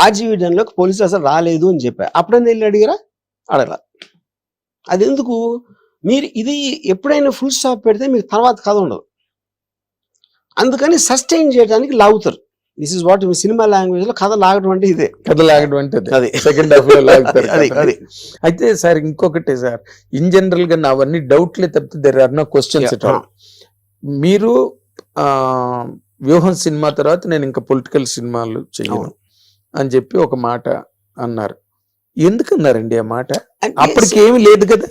ఆర్జీవీడన్లోకి పోలీసులు అసలు రాలేదు అని చెప్పా. అప్పుడన్నా వెళ్ళి అడిగారా? అడగల. అది ఎందుకు? మీరు ఇది ఎప్పుడైనా ఫుల్ స్టాప్ పెడితే మీకు తర్వాత కథ ఉండదు. అందుకని సస్టైన్ చేయడానికి లాగుతారు. This is what cinema language లో కథ లాగడం అంటే ఇదే. కథ లాగడం అంటే అది సెకండ్ హాఫ్ లో లాగుతారు. అది అయితే సార్ ఇంకొకటి సార్, ఇన్ జనరల్ గా అవన్నీ డౌట్లే తప్పితే there are no questions at all. మీరు వ్యూహం సినిమా తర్వాత నేను ఇంకా పొలిటికల్ సినిమాలు చెయ్యను అని చెప్పి ఒక మాట అన్నారు. ఎందుకన్నారండి ఆ మాట? అప్పటికి ఏమీ లేదు కదా.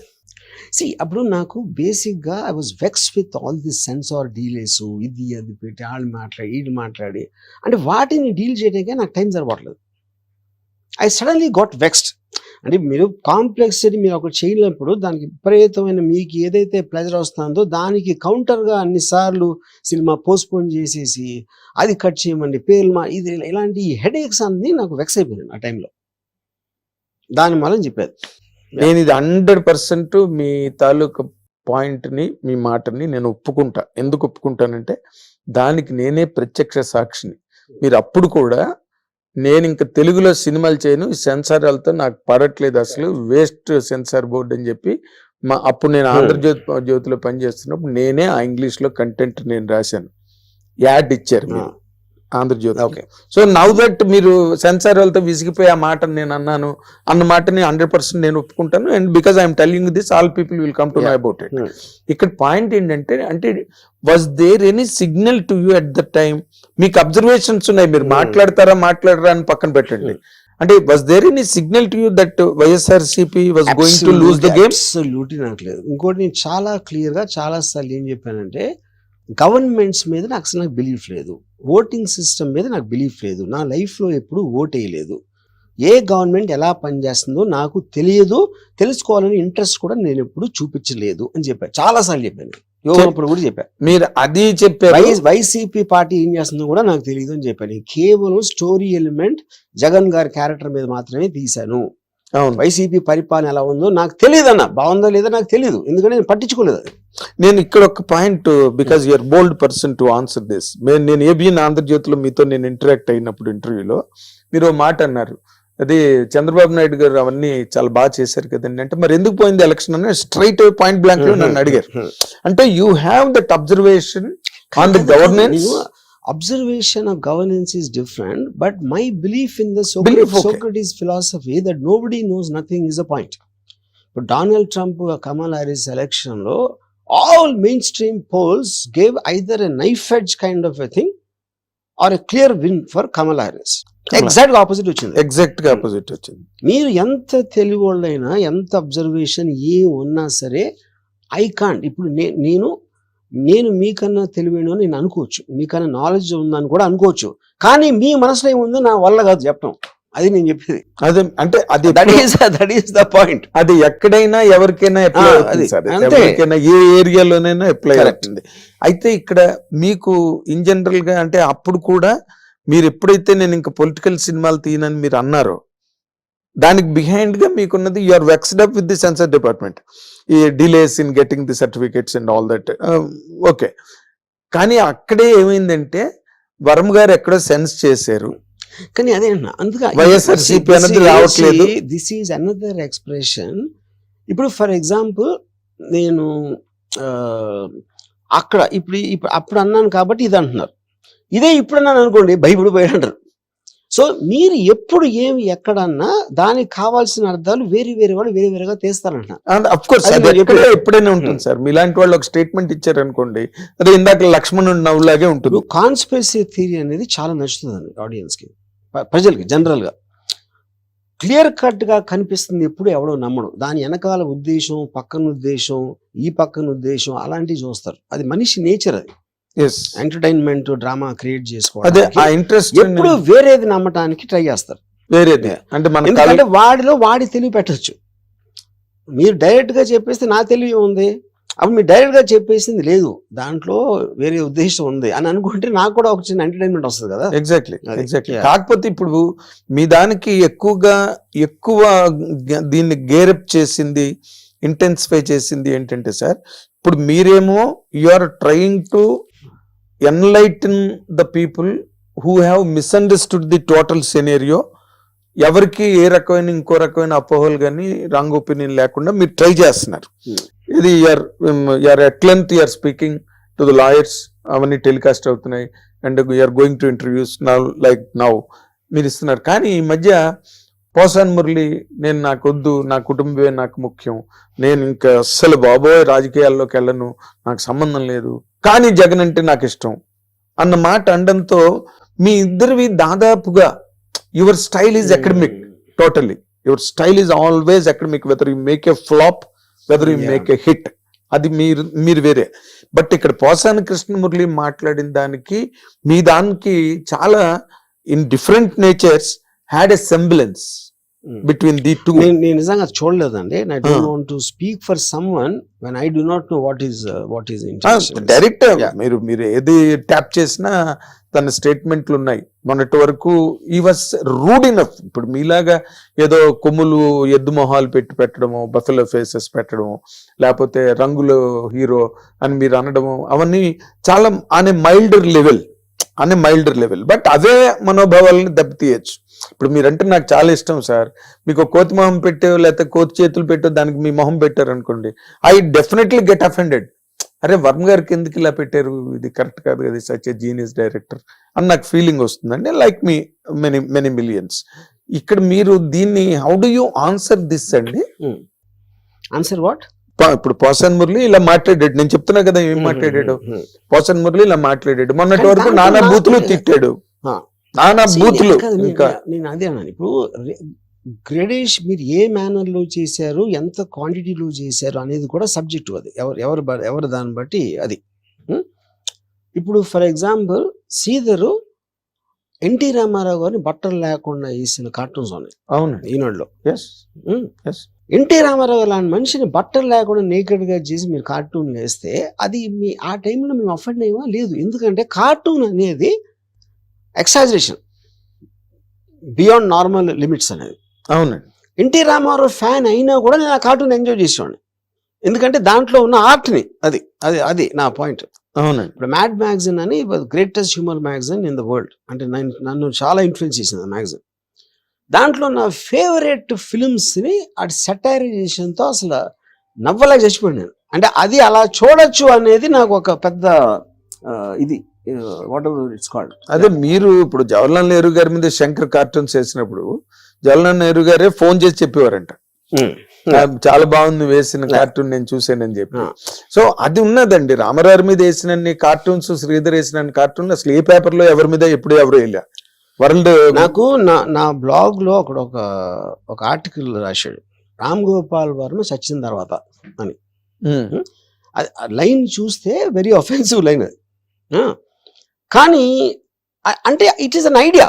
అప్పుడు నాకు బేసిక్ గా I was vexed with all this censor delays, ఇది అది పెట్టి వాళ్ళు మాట్లాడి వీళ్ళు మాట్లాడి, అంటే వాటిని డీల్ చేయడానికే నాకు టైం సరిపోవట్లేదు. I suddenly got vexed. అంటే మీరు కాంప్లెక్సిటీ మీరు ఒకటి చేయలేనప్పుడు దానికి విపరీతమైన మీకు ఏదైతే ప్లెజర్ వస్తుందో దానికి కౌంటర్గా అన్నిసార్లు సినిమా పోస్ట్పోన్ చేసేసి అది కట్ చేయమండి పేర్లు ఇది ఇలాంటి హెడేక్స్ అన్ని నాకు వెక్స్ అయిపోయింది ఆ టైంలో. దాని వల్ల చెప్పేది నేను ఇది 100% మీ తాలూకు పాయింట్ని మీ మాటని నేను ఒప్పుకుంటా. ఎందుకు ఒప్పుకుంటానంటే దానికి నేనే ప్రత్యక్ష సాక్షిని. మీరు అప్పుడు కూడా నేను ఇంకా తెలుగులో సినిమాలు చేయను, ఈ సెన్సార్లతో నాకు పడట్లేదు, అసలు వేస్ట్ సెన్సార్ బోర్డు అని చెప్పి అప్పుడు నేను ఆంధ్రజ్యోతిలో పనిచేస్తున్నప్పుడు నేనే ఆ ఇంగ్లీష్లో కంటెంట్ నేను రాశాను. యాడ్ ఇచ్చారు మీరు Andhra Jyothi. Okay. So now that మీరు సెన్సార్ వాళ్ళతో విసిగిపోయి ఆ మాట నేను అన్నాను అన్న మాటని 100% నేను ఒప్పుకుంటాను. And because I'm telling this all people will come to know about it. ఇక్కడ పాయింట్ ఏంటంటే, అంటే was there any signal to you at the time? మీకు అబ్జర్వేషన్స్ ఉన్నాయి, మీరు మాట్లాడరా అని పక్కన పెట్టండి. అంటే was there any signal to you that YSRCP was going to lose the game? Absolutely నాకు లేదు. ఇంకోటి నేను చాలా క్లియర్ గా చాలా సార్లు ఏం చెప్పానంటే, గవర్నమెంట్స్ మీద నాకు బిలీఫ్ లేదు, ఓటింగ్ సిస్టమ్ మీద నాకు బిలీఫ్ లేదు, నా లైఫ్లో ఎప్పుడు ఓట్ వేయలేదు, ఏ గవర్నమెంట్ ఎలా పనిచేస్తుందో నాకు తెలియదు, తెలుసుకోవాలని ఇంట్రెస్ట్ కూడా నేను ఎప్పుడు చూపించలేదు అని చెప్పాను. చాలాసార్లు చెప్పాను, యోగప్పుడు కూడా చెప్పాను. మీరు అది చెప్పారు. వైసీపీ పార్టీ ఏం చేస్తుందో కూడా నాకు తెలియదు అని చెప్పాను. కేవలం స్టోరీ ఎలిమెంట్ జగన్ గారి క్యారెక్టర్ మీద మాత్రమే తీశాను. వైసీపీ పరిపాలన ఎలా ఉందో నాకు తెలియదు అన్న, బాగుందో లేదో నాకు తెలియదు, ఎందుకంటే నేను పట్టించుకోలేదు. నేను ఇక్కడ ఒక point, because you're bold person to answer this. నేను ఏబిఎన్ ఆంధ్రజ్యోతిలో మీతో నేను ఇంటరాక్ట్ అయినప్పుడు ఇంటర్వ్యూలో మీరు మాట అన్నారు, అది చంద్రబాబు నాయుడు గారు అవన్నీ చాలా బాగా చేశారు కదండి అంటే, మరి ఎందుకు పోయింది ఎలక్షన్ అని స్ట్రైట్ పాయింట్ బ్లాంక్ లో నన్ను అడిగారు. అంటే you have that observation on the governance. Observation of governance is different, but my belief in the Socrates philosophy that nobody knows nothing is a point. But Donald Trump, Kamala Harris election lo, all mainstream polls gave either a knife edge kind of a thing or a clear win for Kamala Harris. Exact opposite వచ్చింది. Exact గా opposite వచ్చింది. మీరు ఎంత తెలివివాళ్ళైనా ఎంత observation ఏ ఉన్నా సరే I can't. ఇప్పుడు నేను మీకన్నా తెలివైన నేను అనుకోవచ్చు, మీకన్నా నాలెడ్జ్ ఉందని కూడా అనుకోవచ్చు, కానీ మీ మనసులో ఏముందో నా వల్ల కాదు చెప్పడం. అది నేను చెప్పేది. అదే అంటే అది దట్ ఈస్ ద పాయింట్. అది ఎక్కడైనా ఎవరికైనా అప్లై అవుతుంది, ఎవరికైనా ఏ ఏరియాలోనైనా అప్లై అవుతుంది. అయితే ఇక్కడ మీకు ఇన్ జనరల్ గా అంటే అప్పుడు కూడా మీరు ఎప్పుడైతే నేను ఇంకా పొలిటికల్ సినిమాలు తీయనని మీరు అన్నారో, దానికి బిహైండ్ గా మీకున్నది you are vexed up with the censor department, ఈ delays in getting the certificates and all that. Okay, కానీ అక్కడే ఏమైందంటే వరం గారు ఎక్కడో సెన్స్ చేశారు, కానీ అదే అందుకే వైఎస్ఆర్సీపీ అనేది రావట్లేదు. This is another expression. ఇప్పుడు ఫర్ ఎగ్జాంపుల్ నేను అక్కడ ఇప్పుడు అప్పుడు అన్నాను కాబట్టి ఇది అంటున్నారు, ఇదే ఇప్పుడు అన్నాను అనుకోండి భయపడి పోయాడు అంటారు. సో మీరు ఎప్పుడు ఏమి ఎక్కడన్నా దానికి కావాల్సిన అర్థాలు వేరే వాళ్ళు వేరేగా తీస్తారంటున్నారు. ఎప్పుడైనా ఉంటుంది సార్, మీలాంటి వాళ్ళు ఒక స్టేట్మెంట్ ఇచ్చారు అనుకోండి, అదే ఇందాక లక్ష్మణుడు నవ్వులాగే ఉంటుంది. కాన్స్పిరసీ థియరీ అనేది చాలా నచ్చుతుందండి ఆడియన్స్ కి, ప్రజలకి జనరల్ గా క్లియర్ కట్ గా కనిపిస్తుంది. ఎప్పుడు ఎవడో నమ్మడు, దాని వెనకాల ఉద్దేశం, పక్కన ఉద్దేశం, ఈ పక్కన ఉద్దేశం అలాంటివి చూస్తారు. అది మనిషి నేచర్. అది ఎంటర్టైన్మెంట్ డ్రామా క్రియేట్ చేసుకోవాలి, ఎప్పుడు వేరేది నమ్మటానికి ట్రై చేస్తారు. వేరేది అంటే ఎందుకంటే వాడిలో వాడి తెలివి పెట్టచ్చు. మీరు డైరెక్ట్ గా చెప్పేస్తే నా తెలివి ఉంది, అప్పుడు మీరు డైరెక్ట్ గా చెప్పేసింది లేదు, దాంట్లో వేరే ఉద్దేశం ఉంది అని అనుకుంటే నాకు కూడా ఒక చిన్న ఎంటర్టైన్మెంట్ వస్తుంది కదా. ఎగ్జాక్ట్లీ. కాకపోతే ఇప్పుడు మీ దానికి ఎక్కువ దీన్ని గేరప్ చేసింది, ఇంటెన్సిఫై చేసింది ఏంటంటే సార్, ఇప్పుడు మీరేమో you are trying to enlighten the people who have misunderstood the total scenario ఎవరికి ఏ రకమైన ఇంకో రకమైన అపోహలు కానీ రాంగ్ ఒపీనియన్ లేకుండా మీరు ట్రై చేస్తున్నారు. ఇది you're at length you're speaking to the lawyers, అవన్నీ టెలికాస్ట్ అవుతున్నాయి, and you're going to interviews now like now మీరు ఇస్తున్నారు. కానీ ఈ మధ్య పోసాన్ మురళి నేను నాకొద్దు, నా కుటుంబమే నాకు ముఖ్యం, నేను ఇంకా అస్సలు బాబోయ్ రాజకీయాల్లోకి వెళ్ళను, నాకు సంబంధం లేదు, కానీ జగన్ అంటే నాకు ఇష్టం అన్న మాట అనడంతో మీ ఇద్దరివి దాదాపుగా your style is academic, totally your style is always academic, whether you make a flop, whether you make a hit, అది మీరు వేరే. బట్ ఇక్కడ పోసాని కృష్ణమురళి మాట్లాడిన దానికి మీ దానికి చాలా in different natures had a semblance between the two. నేను నిజంగా చూడలేదండి. I don't want to speak for someone when I do not know what is direct మీరు ఏది ట్యాప్ చేసినా తన స్టేట్మెంట్లు ఉన్నాయి. మొన్నటి వరకు ఈ వాస్ రూడ్ ఇనఫ్. ఇప్పుడు మీలాగా ఏదో కొమ్ములు ఎద్దు మొహాలు పెట్టడము, బఫెలో ఫేసెస్ పెట్టడము, లేకపోతే రంగులు హీరో అని మీరు అనడము, అవన్నీ చాలా అనే మైల్డర్ లెవెల్. బట్ అవే మనోభావాలని దెబ్బతీయచ్చు. ఇప్పుడు మీరంటే నాకు చాలా ఇష్టం సార్, మీకు కోతి మొహం పెట్టో లేకపోతే కోతి చేతులు పెట్టో దానికి మీ మొహం పెట్టారు అనుకోండి, ఐ డెఫినెట్లీ గెట్ అఫెండెడ్. అరే వర్మ గారికి ఎందుకు ఇలా పెట్టారు, ఇది కరెక్ట్ కాదు కదా, సచ్ ఏ జీనియస్ డైరెక్టర్ అని నాకు ఫీలింగ్ వస్తుందండి. Like me many millions. ఇక్కడ మీరు దీన్ని how do you answer this అండి? Answer what? ఇప్పుడు పోసాన్ మురళి ఇలా మాట్లాడాడు, నేను చెప్తున్నా కదా ఏం మాట్లాడాడు. పోసాన్ మురళి ఇలా మాట్లాడాడు, మొన్నటి వరకు నానా బూతులు తిట్టాడు, నానా బూతులు. ఇంకా నేను అదే అన్నాను. ఇప్పుడు గ్రేడేష్ మీరు ఏ మేనర్ లో చేశారు, ఎంత క్వాంటిటీలో చేశారు అనేది కూడా సబ్జెక్టు. అది ఎవరు దాన్ని బట్టి అది. ఇప్పుడు for example Sridhar NT Ramarao గారిని బట్టలు లేకుండా వేసిన కార్టూన్స్ ఉన్నాయి. అవును, ఈనాడులో. ఎన్టీ రామారావు లాంటి మనిషిని బట్టలు లేకుండా నేకెడ్ గా చేసి మీరు కార్టూన్ వేస్తే అది మీ ఆ టైంలో మేము అఫెండ్ అయ్యమా? లేదు. ఎందుకంటే కార్టూన్ అనేది ఎక్సాజరేషన్ బియాండ్ నార్మల్ లిమిట్స్ అనేది. అవునండి. ఎన్టీ రామారావు ఫ్యాన్ అయినా కూడా నేను ఆ కార్టూన్ ఎంజాయ్ చేసేవాడిని, ఎందుకంటే దాంట్లో ఉన్న ఆర్ట్ని. అది అది అది నా పాయింట్. అవునండి. ఇప్పుడు మ్యాడ్ మ్యాగజైన్ అని greatest humour magazine in the world, అంటే నన్ను చాలా ఇన్ఫ్లుయెన్స్ చేసింది ఆ మ్యాగజైన్. దాంట్లో నా ఫేవరెట్ ఫిల్మ్స్ని అటు సెటైరైజేషన్తో అసలు నవ్వలేక చచ్చిపోయాను నేను. అంటే అది అలా చూడొచ్చు అనేది నాకు ఒక పెద్ద ఇది వాట్ ఎవర్ ఇట్స్ కాల్డ్. అదే మీరు ఇప్పుడు జవహర్లాల్ నెహ్రూ గారి మీద శంకర్ కార్టూన్స్ వేసినప్పుడు జవహర్లాల్ నెహ్రూ గారే ఫోన్ చేసి చెప్పేవారంట, చాలా బాగుంది వేసిన కార్టూన్ నేను చూసానని చెప్పి. సో అది ఉన్నదండి. రామారావు మీద వేసిన కార్టూన్స్, శ్రీధర్ వేసిన కార్టూన్ అసలు ఏ పేపర్ లో ఎవరి మీద ఎప్పుడు ఎవరు వెళ్ళా వరల్డ్. నాకు నా బ్లాగ్ లో అక్కడ ఒక ఆర్టికల్ రాశాడు, రామ్ గోపాల్ వర్మ చచ్చిన తర్వాత అని. లైన్ చూస్తే వెరీ అఫెన్సివ్ లైన్ అది. కానీ అంటే ఇట్ ఈస్ అన్ ఐడియా.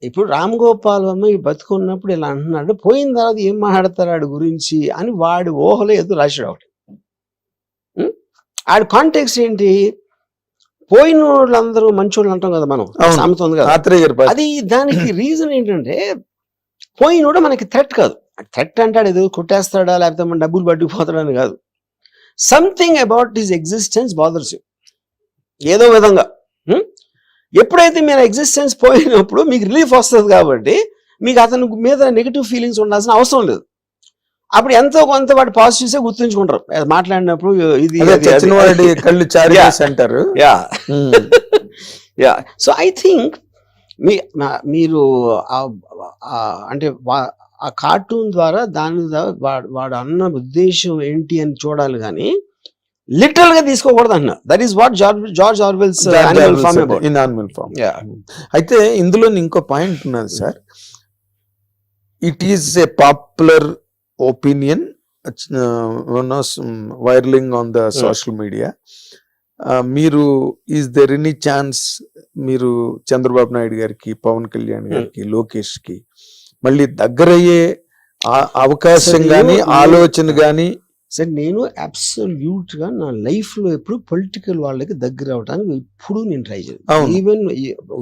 ఇప్పుడు రామ్ గోపాల్ వర్మ బతుకున్నప్పుడు ఇలా అంటున్నాడు, పోయిన తర్వాత ఏం మాట్లాడతారు ఆడి గురించి అని వాడి ఊహలో ఏదో రాశాడు ఒకటి. ఆడి కాంటెక్స్ట్ ఏంటి, పోయిన వాళ్ళందరూ మంచోళ్ళు అంటాం కదా మనం, సామెత ఉంది కదా. అది దానికి రీజన్ ఏంటంటే పోయినోడు మనకి థ్రెట్ కాదు. థ్రెట్ అంటాడు ఏదో కొట్టేస్తాడా లేకపోతే మన డబ్బులు పట్టుకుపోతాడని కాదు. Something about his existence bothers you ఏదో విధంగా. ఎప్పుడైతే మీరు ఎగ్జిస్టెన్స్ పోయినప్పుడు మీకు రిలీఫ్ వస్తుంది కాబట్టి మీకు అతని మీద నెగిటివ్ ఫీలింగ్స్ ఉండాల్సిన అవసరం లేదు. అప్పుడు ఎంతో కొంత వాటి పాజిటివ్సే గుర్తుంచుకుంటారు మాట్లాడినప్పుడు. ఇది కళ్ళు అంటారు. యా. సో ఐ థింక్ మీరు అంటే ఆ కార్టూన్ ద్వారా దాని వాడు అన్న ఉద్దేశం ఏంటి అని చూడాలి కానీ లిటరల్ గా తీసుకోకూడదు అన్న. That is what George Orwell's Animal Farm. అయితే ఇందులో ఇంకో పాయింట్ ఉన్నది sir. It is a popular opinion viraling on the social media. మీరు ఈజ్ దెర్ ఎనీ ఛాన్స్ మీరు చంద్రబాబు నాయుడు గారికి, పవన్ కళ్యాణ్ గారికి, లోకేష్ కి మళ్ళీ దగ్గరయ్యే అవకాశం గాని ఆలోచన గాని? సార్ నేను అబ్సల్యూట్ గా నా లైఫ్ లో ఎప్పుడు పొలిటికల్ వాళ్ళకి దగ్గర అవడానికి ఎప్పుడు నేను ట్రై చేయను. ఈవెన్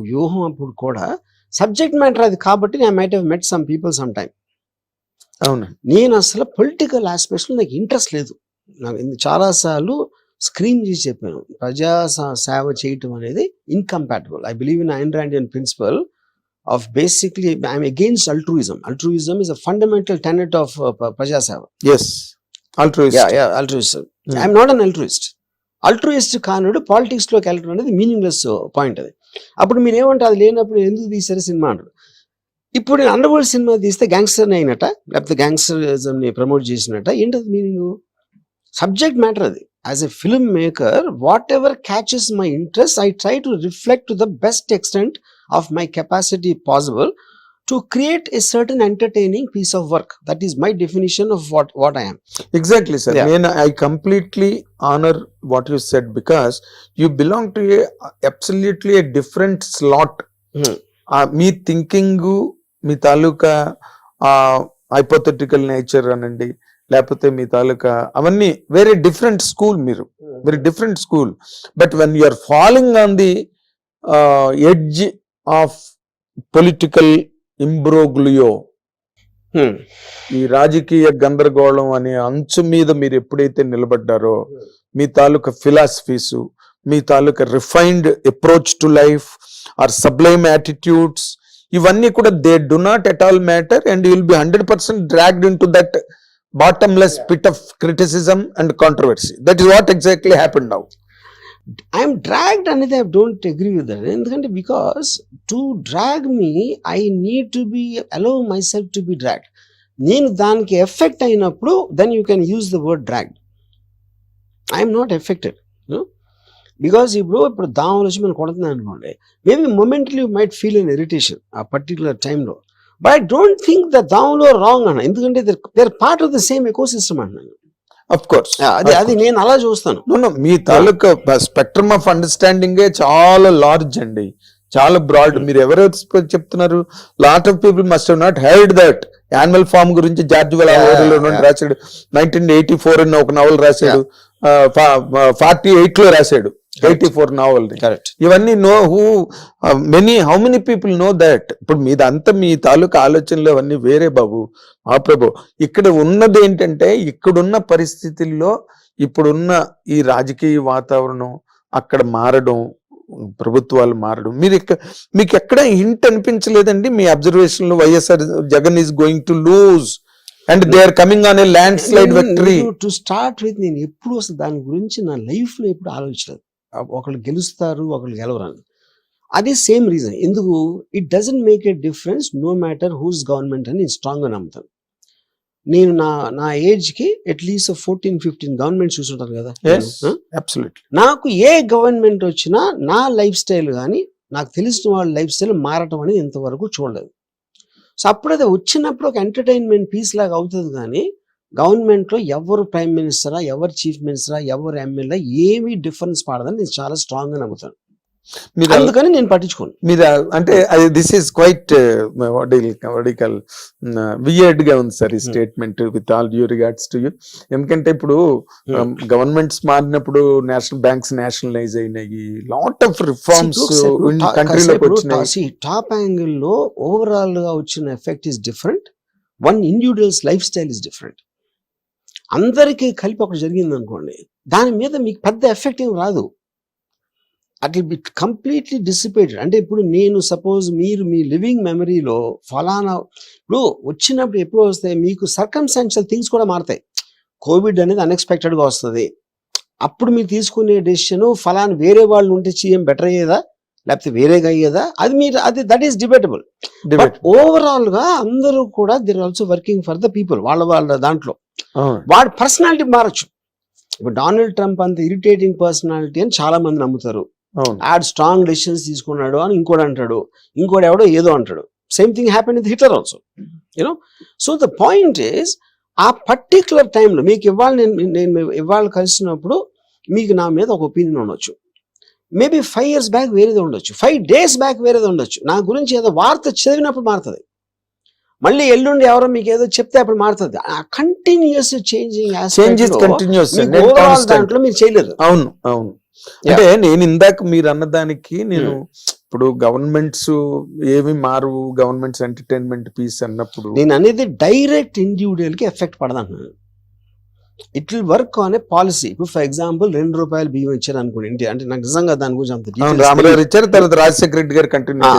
వ్యూహం అప్పుడు కూడా సబ్జెక్ట్ మ్యాటర్ అది కాబట్టి నేను might have met some people some time. అవును, నేను అసలు పొలిటికల్ ఆస్పెక్ట్స్ లో నాకు ఇంట్రెస్ట్ లేదు. నాకు చాలా సార్లు స్క్రీన్ చేసి చెప్పాను, ప్రజా సేవ చేయటం అనేది incompatible. I believe in Ayn Randian principle of basically I'm against altruism. Altruism is a fundamental tenet of Praja Seva. Yes altruist. Altruism. I'm not an altruist. Altruist కానుడు పాలిటిక్స్ లోకి వెళ్ళడం అనేది మీనింగ్లెస్ పాయింట్ అది. అప్పుడు మీరు ఏమంటే అది లేనప్పుడు ఎందుకు తీసారు సినిమా అంటారు. ఇప్పుడు నేను అండర్ వరల్డ్ సినిమా తీస్తే గ్యాంగ్స్టర్ అయినట, లేకపోతే గ్యాంగ్స్టరిజం ని ప్రమోట్ చేసినట్ట, ఏంటది మీనింగ్? సబ్జెక్ట్ మ్యాటర్ అది. As a film maker, what ever catches my interest, I try to reflect to the best extent of my capacity possible to create a certain entertaining piece of work. That is my definition of what I am. Exactly, sir. Yeah. I completely honor what you said because you belong to absolutely a different slot. మీ thinking, మీ తాలూకా hypothetical nature అనండి, లేకపోతే మీ తాలూకా అవన్నీ very different school. మీరు very different school. But when you are following on the edge of political imbroglio, ఈ రాజకీయ గందరగోళం అనే అంచు మీద మీరు ఎప్పుడైతే నిలబడ్డారో, మీ తాలూకా ఫిలాసఫీస్, మీ తాలూకా refined approach to life or sublime attitudes, ఇవన్నీ కూడా they do not at all matter and you will be 100% dragged in to that bottomless pit of criticism and controversy. That is what exactly happened now. I'm dragged and I don't agree with that. ఎందుకంటే because to drag me, I need to be allow myself to be dragged. నేను దానికి effect అయినప్పుడు then you can use the word dragged. I am not affected, because ఇప్పుడు దావలు వచ్చి మనం కొడుతున్నాను అనుకోండి, maybe momentarily you might feel an irritation ఆ particular టైంలో, but I don't think the దావలో రాంగ్ అన్న, ఎందుకంటే they are part of the same ecosystem అంటున్నాను. అఫ్ కోర్స్ అది నేను అలా చూస్తాను. మీ తాలూకా స్పెక్ట్రమ్ ఆఫ్ అండర్స్టాండింగ్ చాలా లార్జ్ అండి, చాలా బ్రాడ్. మీరు ఎవరెవరు చెప్తున్నారు? Lot of people must have not heard that. Animal Farm గురించి జార్జ్ వెలాలో రాశాడు, 1984 అని ఒక నవల్ రాశాడు, 48 లో రాశాడు 84 నావల్. ఇవన్నీ how many people know that? ఇప్పుడు మీదంతా మీ తాలూకా ఆలోచనలు అవన్నీ వేరే బాబు. ఆ ప్రభు, ఇక్కడ ఉన్నది ఏంటంటే, ఇక్కడున్న పరిస్థితుల్లో ఇప్పుడున్న ఈ రాజకీయ వాతావరణం అక్కడ మారడం, ప్రభుత్వాలు మారడం, మీకు ఎక్కడ హింట్ అనిపించలేదండి మీ అబ్జర్వేషన్ లో? YSR Jagan is going to lose and they are coming on a landslide victory. To start with, నేను ఎప్పుడు అసలు దాని గురించి నా లైఫ్ లో ఎప్పుడు ఆలోచించలేదు. ఒకళ్ళు గెలుస్తారు, ఒకళ్ళు గెలవరని. అది సేమ్ రీజన్. ఎందుకు? It doesn't make a difference no matter whose government అని నేను స్ట్రాంగ్ గా నమ్ముతాను. నేను నా ఏజ్ కి అట్లీస్ట్ 14-15 గవర్నమెంట్ చూసుంటాను కదా. నాకు ఏ గవర్నమెంట్ వచ్చినా నా లైఫ్ స్టైల్ కానీ, నాకు తెలిసిన వాళ్ళ లైఫ్ స్టైల్ మారటం అనేది ఇంతవరకు చూడలేదు. సో అప్పుడైతే వచ్చినప్పుడు ఒక ఎంటర్టైన్మెంట్ పీస్ లాగా అవుతుంది, కానీ గవర్నమెంట్ లో ఎవరు ప్రైమ్ మినిస్టరా, ఎవరు చీఫ్ మినిస్టరా, ఎవరు ఎమ్మెల్యే ఏమీ డిఫరెన్స్ పడదని నేను చాలా స్ట్రాంగ్ గా నమ్ముతాను. అందుకని నేను పట్టించుకోను. మీరు అంటే దిస్ ఈస్ క్వైట్ వియర్డ్ గా ఉంది సార్ ఈ statement, with all due regards to you. ఎందుకంటే ఇప్పుడు గవర్నమెంట్స్ మారినప్పుడు నేషనల్ బ్యాంక్స్ నేషనలైజ్ అయినాయి, లాట్ ఆఫ్ రిఫార్మ్స్ కంట్రీలోకి వచ్చినాయి. టాప్ యాంగిల్ లో ఓవరాల్ గా వచ్చిన effect is different, one individuals life style is different. అందరికీ కలిపి ఒకటి జరిగింది అనుకోండి, దాని మీద మీకు పెద్ద ఎఫెక్ట్ ఏం రాదు. At will be completely dissipated. అంటే ఇప్పుడు నేను సపోజ్ మీరు మీ లివింగ్ మెమరీలో ఫలానా, ఇప్పుడు వచ్చినప్పుడు ఎప్పుడు వస్తాయి మీకు సర్కమ్స్టాన్షియల్ థింగ్స్ కూడా మారుతాయి. కోవిడ్ అనేది అన్ఎక్స్పెక్టెడ్గా వస్తుంది. అప్పుడు మీరు తీసుకునే డెసిషన్ ఫలానా వేరే వాళ్ళు ఉంటే సీఎం బెటర్ అయ్యేదా, లేకపోతే వేరేగా అయ్యేదా, అది that is debatable. But overall గా అందరూ కూడా they are also working for the people. వాళ్ళ దాంట్లో వాడి పర్సనాలిటీ మారచ్చు. ఇప్పుడు డొనాల్డ్ ట్రంప్ అంత ఇరిటేటింగ్ పర్సనాలిటీ అని చాలా మంది నమ్ముతారు. ఆడ్ స్ట్రాంగ్ డెసిషన్స్ తీసుకున్నాడు అని ఇంకోటి అంటాడు, ఇంకోటి ఎవడో ఏదో అంటాడు. Same thing happen with Hitler also, you know. So the point is, ఆ పర్టికులర్ టైంలో మీకు నేను ఇవాళ కలిసినప్పుడు మీకు నా మీద ఒక ఒపీనియన్ ఉండొచ్చు. మేబీ 5 years బ్యాక్ వేరేది ఉండొచ్చు, 5 days బ్యాక్ వేరేది ఉండొచ్చు. నా గురించి ఏదో వార్త చదివినప్పుడు మారుతుంది, మళ్ళీ ఎల్లుండి ఎవరో మీకు ఏదో చెప్తే అప్పుడు మారుతుంది. ఆ కంటిన్యూస్ దాంట్లో మీరు చేయలేదు. అవును అవును. అంటే నేను ఇందాక మీరు అన్నదానికి నేను ఇప్పుడు గవర్నమెంట్స్ ఏమి మారు, గవర్నమెంట్స్ ఎంటర్టైన్మెంట్ పీస్ అన్నప్పుడు నేను అనేది డైరెక్ట్ ఇండివిజువల్ కి ఎఫెక్ట్ పడదంటున్నాను. It will work on a policy. ఇప్పుడు ఫర్ ఎగ్జాంపుల్ ₹2 బియ్యం ఇచ్చారు అనుకోండి ఇంటి, అంటే నాకు నిజంగా దాని గురించి అంత details రామరావు తెలియదు. ఇచ్చారు, తర్వాత రాజశేఖర రెడ్డి గారు కంటిన్యూ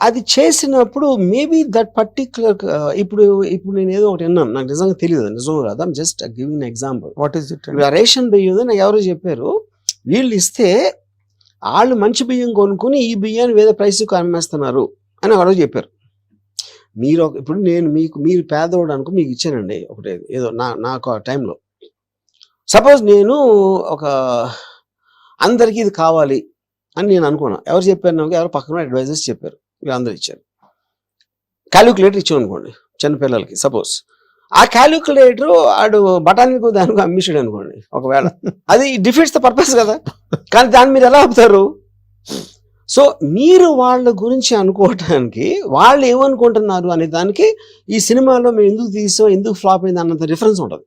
అది చేసినప్పుడు మేబీ దట్ పర్టికులర్ ఇప్పుడు నేను ఏదో ఒకటి విన్నాను, నాకు నిజంగా తెలియదు నిజం కాదు, just giving example. What is it? Ration బియ్యం ఉంది, నాకు ఎవరో చెప్పారు వీళ్ళు ఇస్తే వాళ్ళు మంచి బియ్యం కొనుక్కుని ఈ బియ్యాన్ని వేరే ప్రైస్కి అమ్మేస్తున్నారు అని ఎవరో చెప్పారు. ఇప్పుడు నేను మీరు పేదవాడు అనుకో మీకు ఇచ్చానండి ఒకటి ఏదో నాకు ఆ టైంలో, సపోజ్ నేను ఒక అందరికీ ఇది కావాలి అని నేను అనుకున్నా, ఎవరు చెప్పారు నాకు, ఎవరు పక్కన అడ్వైజర్స్ చెప్పారు, వీళ్ళందరూ ఇచ్చారు. క్యాలిక్యులేటర్ ఇచ్చాం అనుకోండి చిన్నపిల్లలకి, సపోజ్ ఆ క్యాలిక్యులేటర్ ఆడు బఠానీకు దానికి అమ్మిషాడు అనుకోండి ఒకవేళ, అది డిఫీట్స్ ద పర్పస్ కదా, కానీ దాన్ని మీరు ఎలా ఆపుతారు? సో మీరు వాళ్ళ గురించి అనుకోవటానికి వాళ్ళు ఏమనుకుంటున్నారు అనే దానికి ఈ సినిమాలో మేము ఎందుకు తీసాం, ఎందుకు ఫ్లాప్ అయింది అన్నంత డిఫరెన్స్ ఉంటుంది.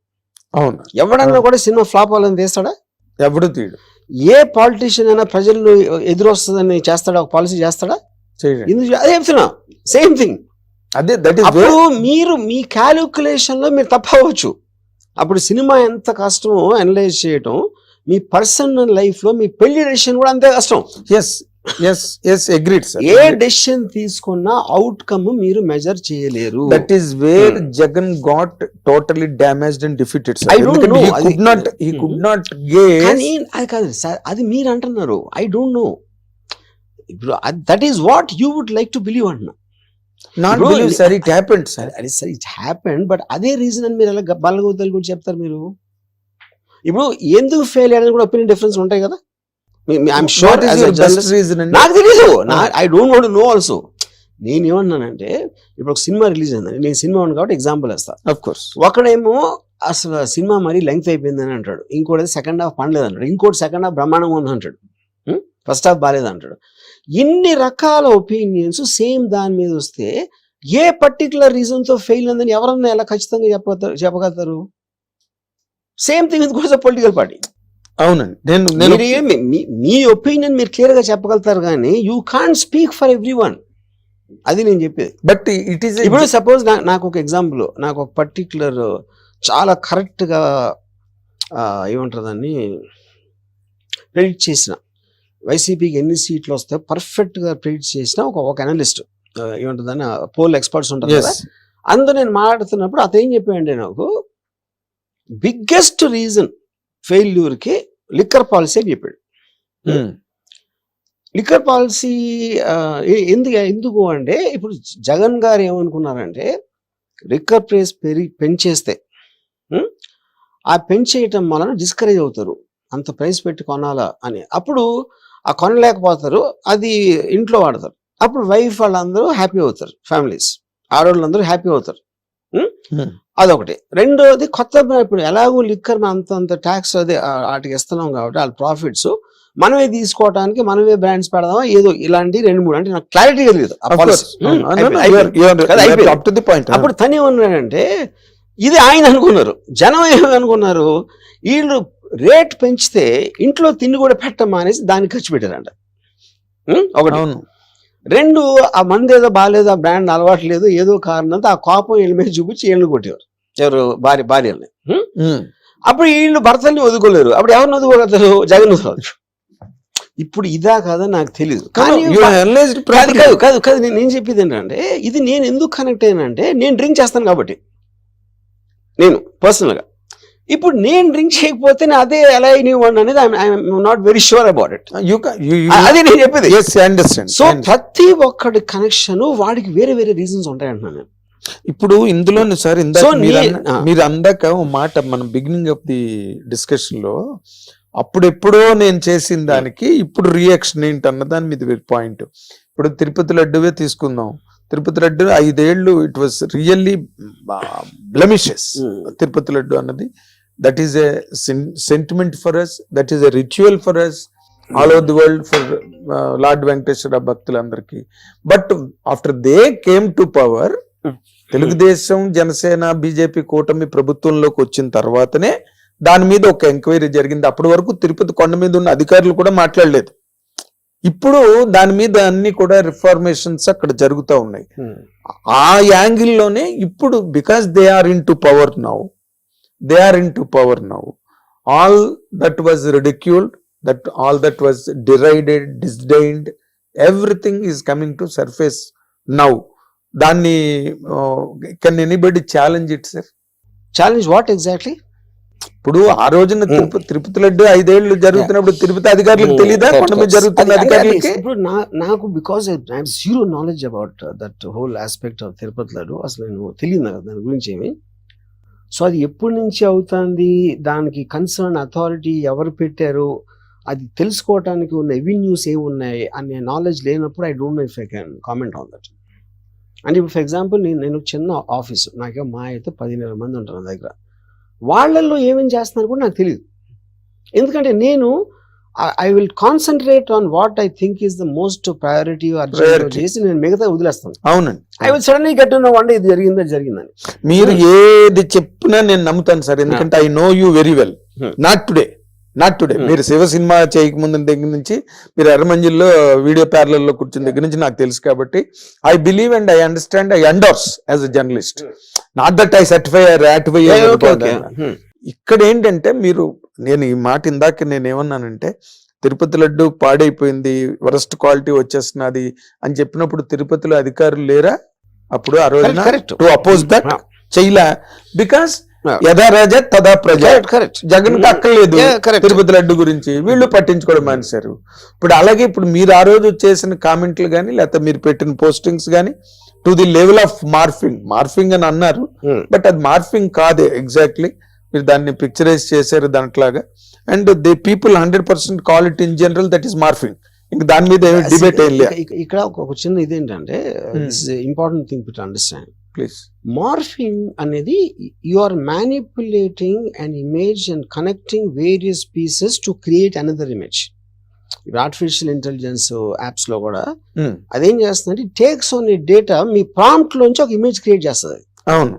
అవును, ఎవడన్నా కూడా సినిమా ఫ్లాప్ అవ్వాలని తీస్తాడా? ఎవడు తీయడు. ఏ పాలిటీషియన్ అయినా ప్రజలు ఎదురొస్తుందని చేస్తాడా, ఒక పాలసీ చేస్తాడా? ఎందుకు? అదే చెప్తున్నా, సేమ్ థింగ్. అదే దట్ ఈస్ అప్పుడు మీరు మీ క్యాలిక్యులేషన్ లో మీరు తప్పవచ్చు. అప్పుడు సినిమా ఎంత కష్టమో అనలైజ్ చేయటం, మీ పర్సనల్ లైఫ్ లో మీ పెళ్లి డెసిషన్ కూడా అంతే కష్టం. Agreed sir. ఏ డెసిషన్ తీసుకున్నా అవుట్కమ్ మీరు మెజర్ చేయలేరు. That is where Jagan got totally damaged and defeated. I don't know. He could not guess. కానీ అది కాదు సార్, అది మీరు అంటున్నారు, ఐ డోంట్ నో. ఇప్పుడు that is what you would like to believe అంటున్నా. Not believe sir, it happened sir. అది sir it happened, but అదే రీజన్ అని మీరు ఎలా బలగొద్దలు కూడా చెప్తారు మీరు? ఇప్పుడు ఎందుకు ఫెయిల్ అయ్యారని కూడా ఒపీనియన్ డిఫరెన్స్ ఉంటాయి కదా. ఐఎమ్ షూర్ నాకు తెలీదు, I don't want to know also. నేను ఏమన్నానంటే ఇప్పుడు ఒక సినిమా రిలీజ్ అయిందని, నేను సినిమా ఉంది కాబట్టి ఎగ్జాంపుల్ వేస్తాను. ఆఫ్ కోర్స్ ఒకడేమో అసలు సినిమా మరీ లెంగ్త్ అయిపోయిందని అంటాడు, ఇంకోటి సెకండ్ హాఫ్ పండలేదు అంటాడు, ఇంకోటి సెకండ్ హాఫ్ బ్రహ్మాండంగా ఉంది అంటాడు, ఫస్ట్ హాఫ్ బాగాలేదు అంటాడు. ఇన్ని రకాల ఒపీనియన్స్ సేమ్ దాని మీద వస్తే ఏ పర్టికులర్ రీజన్ తో ఫెయిల్ అయిందని ఎవరన్నా ఎలా ఖచ్చితంగా చెప్పగలుగుతారు? Same thing with political party. అవునండి, మీ ఒపీనియన్ మీరు క్లియర్ గా చెప్పగలుగుతారు కానీ you can't speak for every one. అది నేను చెప్పేది. బట్ ఇట్ ఈస్ ఇప్పుడు సపోజ్ నాకు ఒక ఎగ్జాంపుల్, నాకు ఒక పర్టికులర్ చాలా కరెక్ట్ గా ఏమంటారు దాన్ని ప్రెడిక్ట్ చేసిన, వైసీపీకి ఎన్ని సీట్లు వస్తాయో పర్ఫెక్ట్ గా ప్రెడిక్ట్ చేసిన ఒక అనలిస్ట్, ఏమంటుంది దాన్ని పోల్ ఎక్స్పర్ట్స్ ఉంటారు కదా, అందులో నేను మాట్లాడుతున్నప్పుడు అతను ఏం చెప్పాడంటే నాకు బిగ్గెస్ట్ రీజన్ ఫెయిల్యూర్ కి లిక్కర్ పాలసీ అని చెప్పాడు. లిక్కర్ పాలసీ ఎందుకు అంటే ఇప్పుడు జగన్ గారు ఏమనుకున్నారంటే లిక్కర్ ప్రైస్ పెంచేస్తే ఆ పెంచేయటం వలన డిస్కరేజ్ అవుతారు, అంత ప్రైస్ పెట్టి కొనాలా అని. అప్పుడు ఆ కొనలేకపోతారు, అది ఇంట్లో వాడతారు, అప్పుడు వైఫ్ వాళ్ళందరూ హ్యాపీ అవుతారు, ఫ్యామిలీస్ ఆడవాళ్ళందరూ హ్యాపీ అవుతారు. అదొకటి. రెండోది కొత్త, ఇప్పుడు ఎలాగో లిక్కర్ అంత ట్యాక్స్ అదే వాటికి ఇస్తున్నాం కాబట్టి వాళ్ళ ప్రాఫిట్స్ మనమే తీసుకోవడానికి మనమే బ్రాండ్స్ పెడదామా ఏదో ఇలాంటి 2-3 అంటే నాకు క్లారిటీగా తెలియదు. అప్పుడు తను ఏమన్నాడంటే ఇది ఆయన అనుకున్నారు, జనం ఏమనుకున్నారు, వీళ్ళు రేట్ పెంచితే ఇంట్లో తిండి కూడా పెట్టమా అనేసి దానికి ఖర్చు పెట్టారంట. ఒకటి. రెండు, ఆ మంది ఏదో బాగాలేదు, ఆ బ్రాండ్ అలవాటు లేదు, ఏదో కారణంతో ఆ కోపం వీళ్ళ మీద చూపించి వీళ్ళని కొట్టేవారు, ఎవరు భార్యల్ని. అప్పుడు వీళ్ళు భర్తల్ని వదుకోలేరు, అప్పుడు ఎవరిని వదుకోగలుగుతారు? జగన్ వదుకోవచ్చు. ఇప్పుడు ఇదా కాదా నాకు తెలియదు, కానీ కాదు నేను చెప్పేది ఏంటంటే ఇది నేను ఎందుకు కనెక్ట్ అయ్యానంటే నేను డ్రింక్ చేస్తాను కాబట్టి, నేను పర్సనల్ గా. ఇప్పుడు నేను డ్రింక్ చేయకపోతే అదే ఎలా అయినవ్వండి అనేది I'm not very sure about it. అదే నేను చెప్పేది. సో ప్రతి ఒక్కడి కనెక్షన్ వాడికి వేరే వేరే రీజన్స్ ఉంటాయంటున్నాను నేను. ఇప్పుడు ఇందులో సార్ మీరు అందాక ఓ మాట మనం బిగినింగ్ ఆఫ్ ది డిస్కషన్ లో అప్పుడెప్పుడో నేను చేసిన దానికి ఇప్పుడు రియాక్షన్ ఏంటి అన్న దాని మీద పాయింట్. ఇప్పుడు తిరుపతి లడ్డువే తీసుకుందాం. తిరుపతి లడ్డు 5 ఏళ్ళు it was really blemishes. Tirupati laddu అన్నది that is a sentiment for us, that is a ritual for us all over the world for lord Venkateshwara భక్తులందరికీ. But after they came to power, Telugu Desam Janasena BJP కూటమి ప్రభుత్వంలోకి వచ్చిన తర్వాతనే దాని మీద ఒక ఎంక్వైరీ జరిగింది. అప్పటి వరకు తిరుపతి కొండ మీద ఉన్న అధికారులు కూడా మాట్లాడలేదు. ఇప్పుడు దాని మీద అన్ని కూడా రిఫార్మేషన్స్ అక్కడ జరుగుతూ ఉన్నాయి. ఆ యాంగిల్లోనే ఇప్పుడు because they are into power now, they are into power now. All that was ridiculed, all that was derided, disdained, everything is coming to surface now. Danni can anybody challenge it, sir? Challenge what exactly? ఇప్పుడు ఆ రోజున తిరుపతి లడ్డు 5 ఏళ్ళు జరుగుతున్నప్పుడు తిరుపతి అధికారులకు తెలియదా కొండ మీద జరుగుతున్న అధికారులకి? ఇప్పుడు నాకు because I have zero knowledge about that whole aspect of Tirupati laddu, అసలు నేను తెలియదు నాకు దాని గురించి ఏమి. సో అది ఎప్పటి నుంచి అవుతుంది, దానికి కన్సర్న్ అథారిటీ ఎవరు పెట్టారు, అది తెలుసుకోవటానికి ఉన్న ఎవెన్యూస్ ఏమి ఉన్నాయి అనే నాలెడ్జ్ లేనప్పుడు I don't no if I can comment on that. అంటే ఇప్పుడు ఫర్ ఎగ్జాంపుల్ నేను చిన్న ఆఫీసు, నాకే మా అయితే 10,000 మంది ఉంటారు నా దగ్గర, వాళ్ళల్లో ఏమేమి చేస్తున్నారు కూడా నాకు తెలియదు. ఎందుకంటే నేను I will concentrate on what I think is the most priority చేసి నేను మిగతా వదిలేస్తాను. అవునండి. I will suddenly get to know one day ఇది జరిగిందని. మీరు ఏది చెప్పినా నేను నమ్ముతాను సార్, ఎందుకంటే I know you very well. Not today మీరు శివ సినిమా చేయకముందు దగ్గర నుంచి, మీరు ఎర్రమంజిల్లో వీడియో ప్యారలల్లో కూర్చున్న దగ్గర నుంచి నాకు తెలుసు కాబట్టి I believe and I understand, I endorse as a journalist. Not that I certify ratify. ఇక్కడ ఏంటంటే నేను ఈ మాట ఇందాక నేను ఏమన్నానంటే, తిరుపతి లడ్డు పాడైపోయింది, వరస్ట్ క్వాలిటీ వచ్చేస్తున్నది అని చెప్పినప్పుడు తిరుపతిలో అధికారులు లేరా అప్పుడు ఆ రోజున టు అపోజ్ దట్? చెయ్యలా. బికాస్ యథా రాజా తదా ప్రజ. జగన్ అక్కర్లేదు తిరుపతి లడ్డు గురించి, వీళ్ళు పట్టించుకోవడం మానేశారు. ఇప్పుడు అలాగే ఇప్పుడు మీరు ఆ రోజు చేసిన కామెంట్లు కానీ లేకపోతే మీరు పెట్టిన పోస్టింగ్స్ కానీ to the level of morphing అని అన్నారు, బట్ అది మార్ఫింగ్ కాదే ఎగ్జాక్ట్లీ. మీరు దాన్ని పిక్చరైజ్ చేశారు దాంట్లాగా, and the people 100% call it in general that is morphing. ఇంకా దాని మీద ఏమి డిబేట్ ఏం లేదు. ఇక్కడ ఒక చిన్న ఇదేంటంటే, important thing to understand. Please. Morphing అనేది you are manipulating an image and connecting various pieces to create another image. Artificial intelligence apps లో కూడా అదేం చేస్తుందంటే, it takes on a data, మీ ప్రాంప్ట్ లోంచి ఒక ఇమేజ్ క్రియేట్ చేస్తుంది. అవును.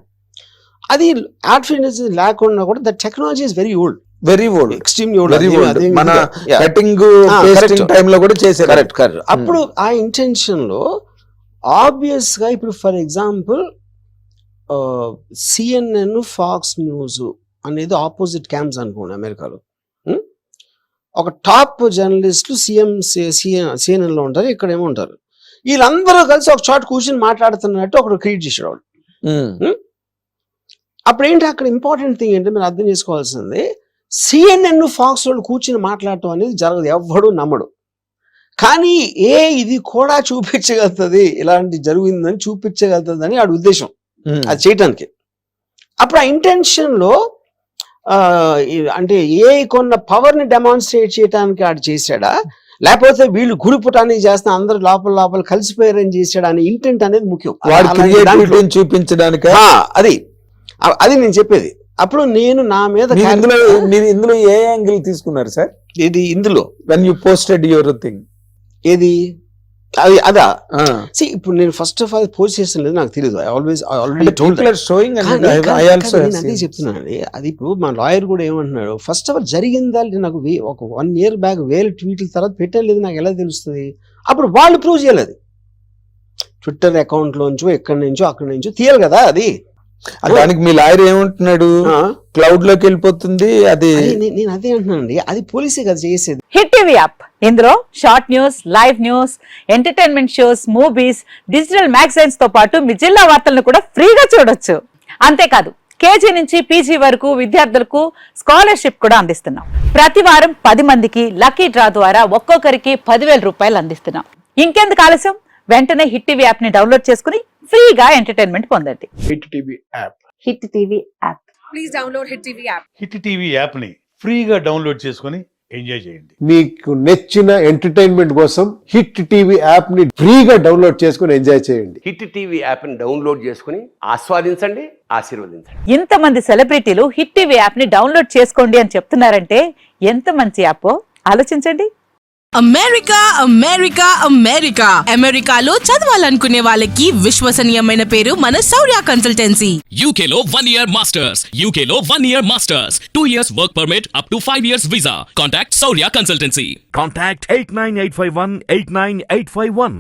అది ఆర్టిఫిషియల్ ఇంటెలిజెన్స్ లేకుండా కూడా that technology is very old, extremely old. మన కటింగ్ పేస్టింగ్ టైం లో కూడా చేశారు. కరెక్ట్. అప్పుడు ఆ ఇంటెన్షన్ లో ఆబ్వియస్ గా, ఇప్పుడు for example CNN, Fox News అనేది ఆపోజిట్ క్యాంప్స్ అనుకోండి అమెరికాలో. ఒక టాప్ జర్నలిస్టులు CNN లో ఉంటారు, ఇక్కడ ఏమో ఉంటారు. వీళ్ళందరూ కలిసి ఒక చోట కూర్చొని మాట్లాడుతున్నట్టు ఒకడు క్రియేట్ చేసాడు వాళ్ళు. అప్పుడు ఏంటి అక్కడ ఇంపార్టెంట్ థింగ్ ఏంటంటే, మీరు అర్థం చేసుకోవాల్సింది, CNN, ఫాక్స్ వాళ్ళు కూర్చొని మాట్లాడటం అనేది జరగదు, ఎవ్వడు నమ్మడు. కానీ ఇది కూడా చూపించగలుగుతుంది, ఇలాంటి జరిగిందని చూపించగలుగుతుంది అని వాడి ఉద్దేశం అది చేయటానికి. అప్పుడు ఆ ఇంటెన్షన్ లో అంటే కొన్న పవర్ ని డెమాన్స్ట్రేట్ చేయడానికి ఆడు చేశాడా, లేకపోతే వీళ్ళు గుడిపుటాన్ని చేస్తున్న అందరు లోపల కలిసిపోయారని చేశాడా అనే ఇంటెంట్ అనేది ముఖ్యం. చూపించడానికి అది నేను చెప్పేది. అప్పుడు నేను నా మీద ఇందులో ఏ యాంగిల్ తీసుకున్నారు సార్? ఇది ఇందులో when you posted your thing ఏది అదా ఇప్పుడు నేను ఫస్ట్ ఆఫ్ ఆల్ పోస్ట్ చేసిన లేదు, నాకు తెలియదు. అదే చెప్తున్నానండి. అది ఇప్పుడు మా లాయర్ కూడా ఏమంటున్నాడు, ఫస్ట్ ఆఫ్ ఆల్ జరిగిందా నాకు ఒక 1 year బ్యాక్ 1000 ట్వీట్ల తర్వాత పెట్టలేదు, నాకు ఎలా తెలుస్తుంది? అప్పుడు వాళ్ళు ప్రూవ్ చేయలేదు. ట్విట్టర్ అకౌంట్ లోంచో ఎక్కడి నుంచో అక్కడి నుంచో తీయాలి కదా. అది దానికి మీ లాయర్ ఏమంటున్నాడు, క్లౌడ్ లోకి వెళ్ళిపోతుంది. అది నేను అదే అంటున్నానండి, అది పోలీసే కదా చేసేది. హిట్ టీవీ యాప్, ఇందులో short news, live news, entertainment shows, movies, digital magazines తో పాటు మీ జిల్లా వార్తలను కూడా ఫ్రీగా చూడొచ్చు. అంతేకాదు KG నుంచి PG వరకు విద్యార్థులకు స్కాలర్షిప్ కూడా అందిస్తున్నాం. ప్రతి వారం 10 మందికి లక్కీ డ్రా ద్వారా ఒక్కొక్కరికి 10,000 రూపాయలు అందిస్తున్నాం. ఇంకెందుకు ఆలస్యం, వెంటనే హిట్ టీవీ యాప్ ని డౌన్లోడ్ చేసుకుని ఫ్రీగా ఎంటర్టైన్మెంట్ పొందండి. Hit TV app. Hit TV app. Please download hit TV app. Hit TV app ని ఫ్రీగా డౌన్లోడ్ చేసుకొని ఎంజాయ్ చేయండి. మీకు నచ్చిన ఎంటర్టైన్మెంట్ కోసం హిట్ టీవీ యాప్ ని ఫ్రీగా డౌన్లోడ్ చేసుకొని ఎంజాయ్ చేయండి. హిట్ టీవీ యాప్ ని డౌన్లోడ్ చేసుకుని ఆస్వాదించండి, ఆశీర్వదించండి. ఇంతమంది సెలబ్రిటీలు హిట్ టీవీ యాప్ ని డౌన్లోడ్ చేసుకోండి అని చెప్తున్నారంటే ఎంత మంచి యాప్ ఆలోచించండి. అమెరికాలో చదవాలనుకునే వాళ్ళకి విశ్వసనీయమైన పేరు మన శౌర్య కన్సల్టెన్సీ. UK లో 1 year masters, UK లో 1 year masters, 2 years work permit up to 5 years visa. Contact Saurya Consultancy. Contact 89851 89851.